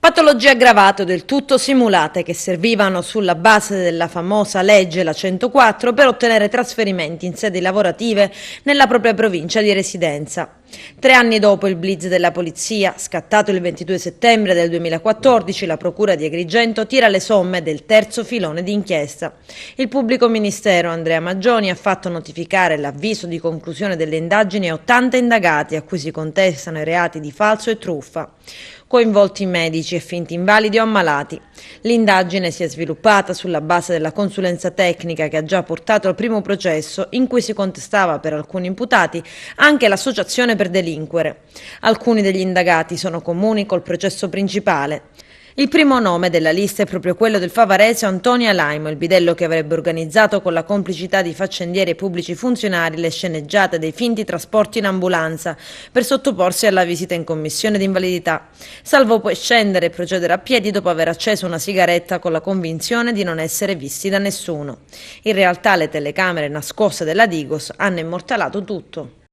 Patologie aggravate o del tutto simulate che servivano sulla base della famosa legge la 104 per ottenere trasferimenti in sedi lavorative nella propria provincia di residenza. 3 anni dopo il blitz della polizia, scattato il 22 settembre del 2014, la procura di Agrigento tira le somme del terzo filone di inchiesta. Il pubblico ministero Andrea Maggioni ha fatto notificare l'avviso di conclusione delle indagini a 80 indagati a cui si contestano i reati di falso e truffa, coinvolti medici e finti invalidi o ammalati. L'indagine si è sviluppata sulla base della consulenza tecnica che ha già portato al primo processo, in cui si contestava per alcuni imputati anche l'associazione per delinquere. Alcuni degli indagati sono comuni col processo principale. Il primo nome della lista è proprio quello del favarese Antonio Alaimo, il bidello che avrebbe organizzato con la complicità di faccendieri e pubblici funzionari le sceneggiate dei finti trasporti in ambulanza per sottoporsi alla visita in commissione di invalidità, salvo poi scendere e procedere a piedi dopo aver acceso una sigaretta con la convinzione di non essere visti da nessuno. In realtà le telecamere nascoste della Digos hanno immortalato tutto.